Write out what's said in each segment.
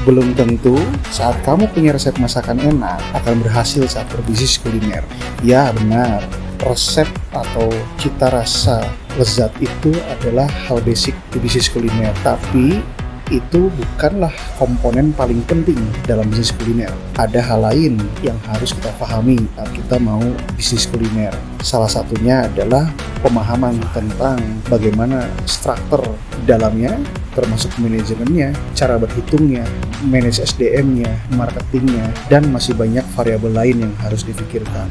Belum tentu saat kamu punya resep masakan enak akan berhasil saat berbisnis kuliner. Ya benar, resep atau cita rasa lezat itu adalah hal basic di bisnis kuliner. Tapi itu bukanlah komponen paling penting dalam bisnis kuliner. Ada hal lain yang harus kita pahami saat kita mau bisnis kuliner. Salah satunya adalah pemahaman tentang bagaimana struktur di dalamnya, termasuk manajemennya, cara berhitungnya, manage SDM-nya, marketingnya, dan masih banyak variabel lain yang harus difikirkan.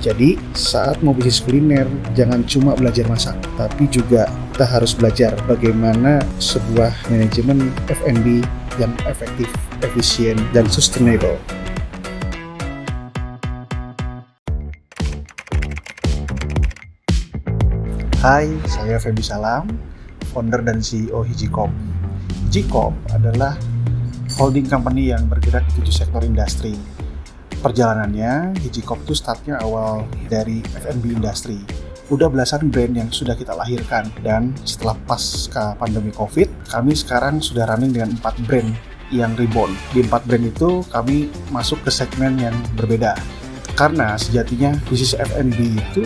Jadi, saat mau bisnis kuliner, jangan cuma belajar masak, tapi juga kita harus belajar bagaimana sebuah manajemen F&B yang efektif, efisien, dan sustainable. Hai, saya Feby Salam, founder dan CEO Hijikop. Hijikop adalah holding company yang bergerak di 7 sektor industri. Perjalanannya, Hijikop itu startnya awal dari F&B industri. Udah belasan brand yang sudah kita lahirkan, dan setelah pasca pandemi COVID, kami sekarang sudah running dengan 4 brand yang reborn. Di 4 brand itu kami masuk ke segmen yang berbeda. Karena sejatinya bisnis F&B itu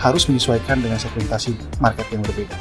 harus menyesuaikan dengan segmentasi market yang berbeda.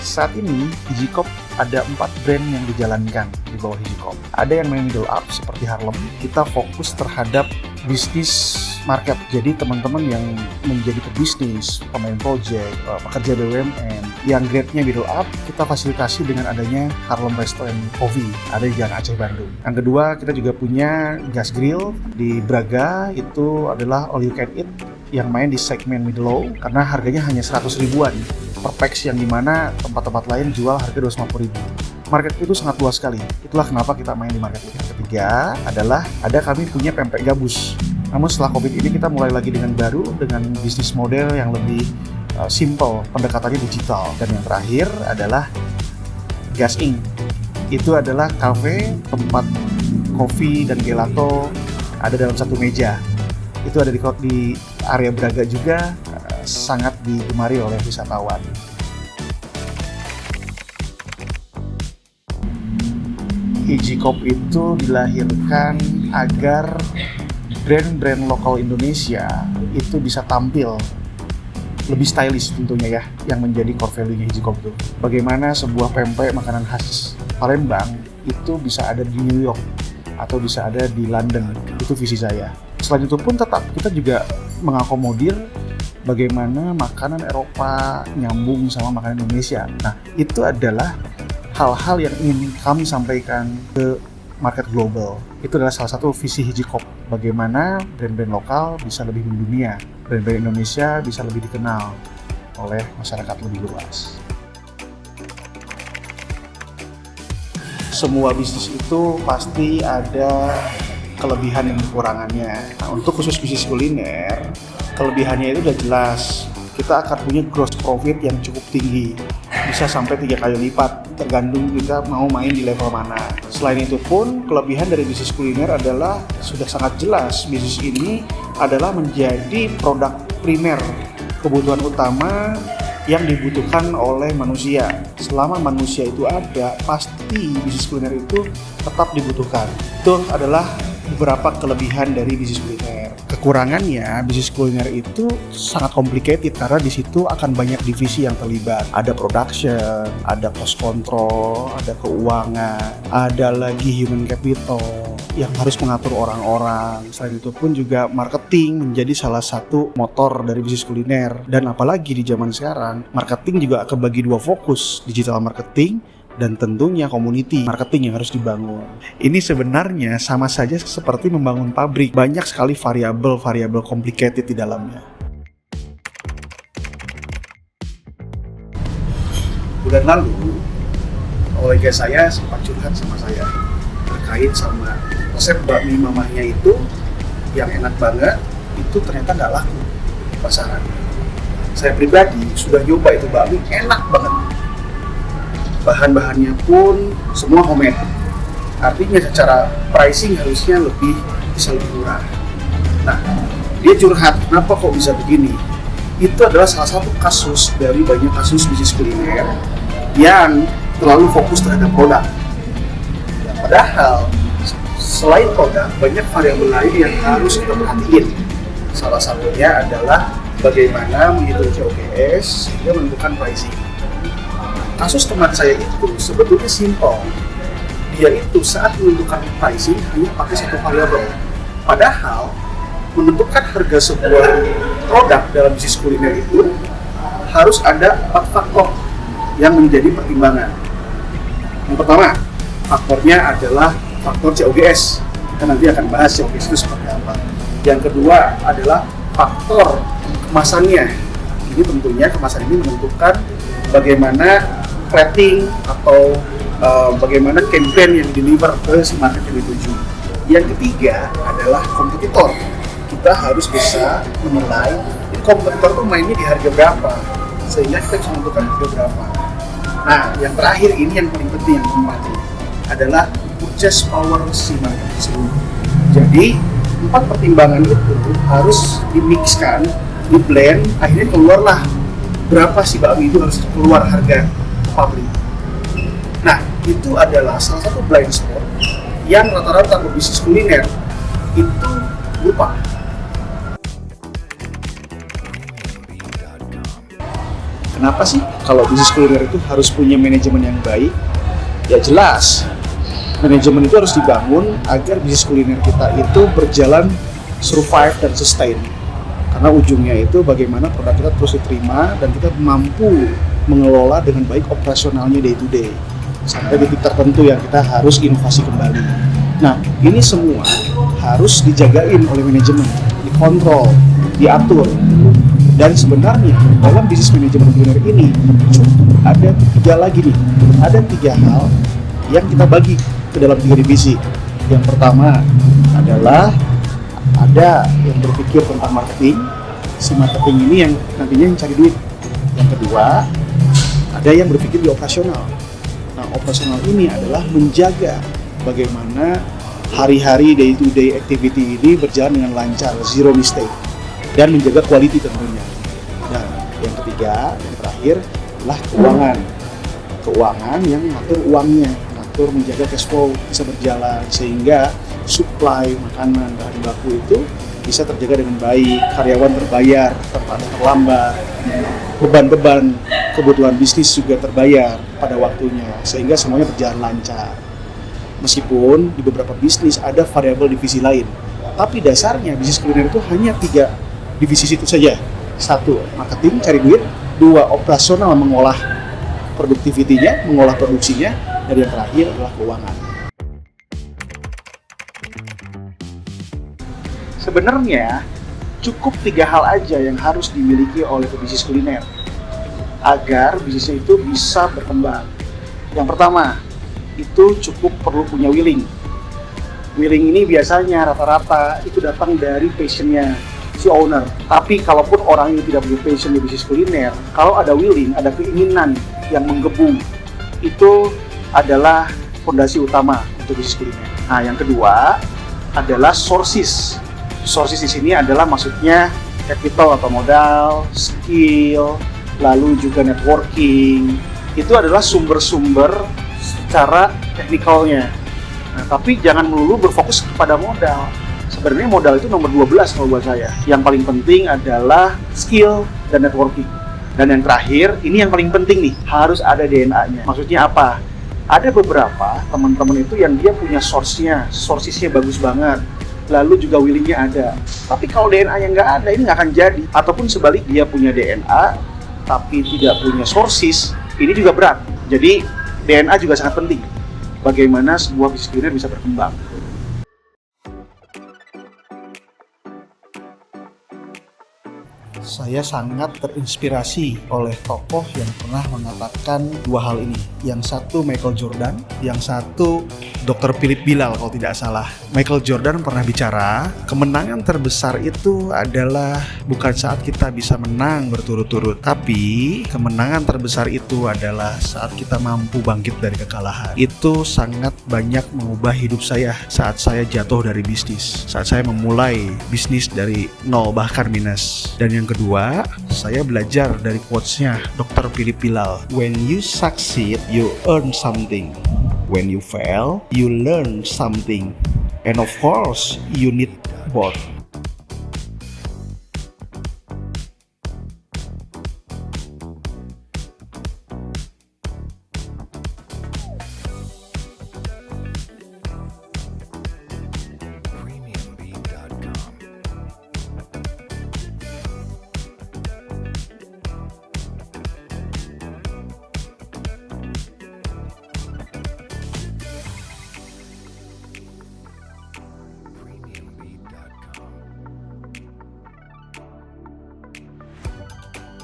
Saat ini, Hijikop ada 4 brand yang dijalankan di bawah Hijikop. Ada yang main middle up seperti Harlem. Kita fokus terhadap bisnis market. Jadi teman-teman yang menjadi pebisnis, pemain project, pekerja BUMN, yang grade-nya middle up, kita fasilitasi dengan adanya Harlem Restaurant Coffee, ada di Jalan Aceh, Bandung. Yang kedua, kita juga punya Gas Grill di Braga, itu adalah all you can eat, yang main di segmen mid low, karena harganya hanya 100 ribuan per packs, yang dimana tempat-tempat lain jual harga 250 ribu. Market itu sangat luas sekali. Itulah kenapa kita main di market itu. Yang ketiga adalah kami punya pempek gabus. Namun setelah COVID ini kita mulai lagi dengan baru, dengan bisnis model yang lebih simple, pendekatannya digital. Dan yang terakhir adalah Gas Ink. Itu adalah cafe, tempat kopi dan gelato ada dalam satu meja. Itu ada di area Braga juga, sangat digemari oleh wisatawan. Hijikop itu dilahirkan agar brand-brand lokal Indonesia itu bisa tampil lebih stylish tentunya ya, yang menjadi core value-nya Hijikop itu. Bagaimana sebuah pempek makanan khas Palembang itu bisa ada di New York atau bisa ada di London, itu visi saya. Selain itu pun tetap kita juga mengakomodir bagaimana makanan Eropa nyambung sama makanan Indonesia. Nah, itu adalah hal-hal yang ingin kami sampaikan ke market global. Itu adalah salah satu visi Hijikop. Bagaimana brand-brand lokal bisa lebih mendunia, brand-brand Indonesia bisa lebih dikenal oleh masyarakat lebih luas. Semua bisnis itu pasti ada kelebihan dan kekurangannya. Nah, untuk khusus bisnis kuliner, kelebihannya itu udah jelas. Kita akan punya gross profit yang cukup tinggi, bisa sampai 3 kali lipat, tergantung kita mau main di level mana. Selain itu pun, kelebihan dari bisnis kuliner adalah sudah sangat jelas, bisnis ini adalah menjadi produk primer, kebutuhan utama yang dibutuhkan oleh manusia. Selama manusia itu ada, pasti bisnis kuliner itu tetap dibutuhkan. Itu adalah beberapa kelebihan dari bisnis kuliner. Kekurangannya, bisnis kuliner itu sangat complicated karena di situ akan banyak divisi yang terlibat. Ada production, ada cost control, ada keuangan, ada lagi human capital yang harus mengatur orang-orang. Selain itu pun juga marketing menjadi salah satu motor dari bisnis kuliner. Dan apalagi di zaman sekarang, marketing juga kebagi 2 fokus, digital marketing dan tentunya community marketing yang harus dibangun. Ini sebenarnya sama saja seperti membangun pabrik. Banyak sekali variabel complicated di dalamnya. Bulan lalu, kolega saya sempat curhat sama saya terkait sama resep bakmi mamahnya itu yang enak banget, itu ternyata nggak laku di pasaran. Saya pribadi sudah nyoba itu bakmi, enak banget. Bahan-bahannya pun semua homemade. Artinya secara pricing harusnya bisa lebih murah. Nah, dia curhat, kenapa kok bisa begini? Itu adalah salah satu kasus dari banyak kasus bisnis kuliner yang terlalu fokus terhadap produk. Ya, padahal selain produk, banyak variabel lain yang harus kita perhatiin. Salah satunya adalah bagaimana menghitung COGS sehingga menentukan pricing. Kasus teman saya itu sebetulnya simple. Dia itu saat menentukan pricing hanya pakai satu variabel. Padahal menentukan harga sebuah produk dalam bisnis kuliner itu harus ada 4 faktor yang menjadi pertimbangan. Yang pertama, faktornya adalah faktor COGS. Kita nanti akan bahas COGS itu seperti apa. Yang kedua adalah faktor kemasannya. Ini tentunya kemasan ini menentukan bagaimana plating atau bagaimana campaign yang deliver ke si market yang dituju. Yang ketiga adalah kompetitor. Kita harus bisa menilai kompetitor tuh mainnya di harga berapa, sehingga kita bisa menentukan harga berapa. Nah, yang terakhir ini yang paling penting, yang keempat adalah purchase power si market tersebut. Jadi 4 pertimbangan itu harus dimixkan, di-blend, akhirnya keluarlah berapa si bakmi itu harus keluar harga pabrik. Nah, itu adalah salah satu blind spot yang rata-rata pebisnis kuliner itu lupa. Kenapa sih kalau bisnis kuliner itu harus punya manajemen yang baik? Ya jelas, manajemen itu harus dibangun agar bisnis kuliner kita itu berjalan survive dan sustain. Karena ujungnya itu bagaimana produk kita terus diterima dan kita mampu mengelola dengan baik operasionalnya day to day. Sampai titik tertentu yang kita harus inovasi kembali. Nah, ini semua harus dijagain oleh manajemen, dikontrol, diatur. Dan sebenarnya dalam bisnis manajemen kuliner ini ada 3 lagi nih, ada 3 hal yang kita bagi ke dalam 3 divisi. Yang pertama adalah ada yang berpikir tentang marketing, si marketing ini yang nantinya yang cari duit. Yang kedua, ada yang berpikir di operasional. Nah, operasional ini adalah menjaga bagaimana hari-hari day to day activity ini berjalan dengan lancar, zero mistake, dan menjaga quality tentunya. Dan yang ketiga, yang terakhir adalah keuangan. Keuangan yang mengatur uangnya, mengatur menjaga cash flow bisa berjalan sehingga supply makanan bahan baku itu bisa terjaga dengan baik, karyawan terbayar tanpa terlambat, beban-beban kebutuhan bisnis juga terbayar pada waktunya sehingga semuanya berjalan lancar. Meskipun di beberapa bisnis ada variabel divisi lain, tapi dasarnya bisnis kuliner itu hanya 3 divisi itu saja. 1, marketing cari duit, 2, operasional mengolah produktivitinya, mengolah produksinya, dan yang terakhir adalah keuangan. Sebenarnya cukup 3 hal aja yang harus dimiliki oleh pebisnis kuliner agar bisnisnya itu bisa berkembang. Yang pertama, itu cukup perlu punya willing. Willing ini biasanya rata-rata itu datang dari passionnya si owner. Tapi kalaupun orang ini tidak punya passion di bisnis kuliner, kalau ada willing, ada keinginan yang menggebu, itu adalah fondasi utama untuk bisnis kuliner. Nah, yang kedua adalah sources. Sources di sini adalah maksudnya capital atau modal, skill, lalu juga networking. Itu adalah sumber-sumber secara teknikalnya. Nah, tapi jangan melulu berfokus kepada modal. Sebenarnya modal itu nomor 12 kalau buat saya. Yang paling penting adalah skill dan networking. Dan yang terakhir, ini yang paling penting nih, harus ada DNA-nya. Maksudnya apa? Ada beberapa teman-teman itu yang dia punya sourcesnya bagus banget. Lalu juga willingnya ada. Tapi kalau DNA-nya nggak ada, ini nggak akan jadi. Ataupun sebalik, dia punya DNA, tapi tidak punya sources, ini juga berat. Jadi DNA juga sangat penting. Bagaimana sebuah bisnis kuliner bisa berkembang. Saya sangat terinspirasi oleh tokoh yang pernah mengatakan 2 hal ini. Yang satu Michael Jordan, yang satu Dr. Philip Bilal kalau tidak salah. Michael Jordan pernah bicara, kemenangan terbesar itu adalah bukan saat kita bisa menang berturut-turut, tapi kemenangan terbesar itu adalah saat kita mampu bangkit dari kekalahan. Itu sangat banyak mengubah hidup saya saat saya jatuh dari bisnis, saat saya memulai bisnis dari 0 bahkan minus. Dan yang kedua, saya belajar dari quotes-nya Dr. Philip Bilal. When you succeed, you earn something. When you fail, you learn something. And of course, you need both.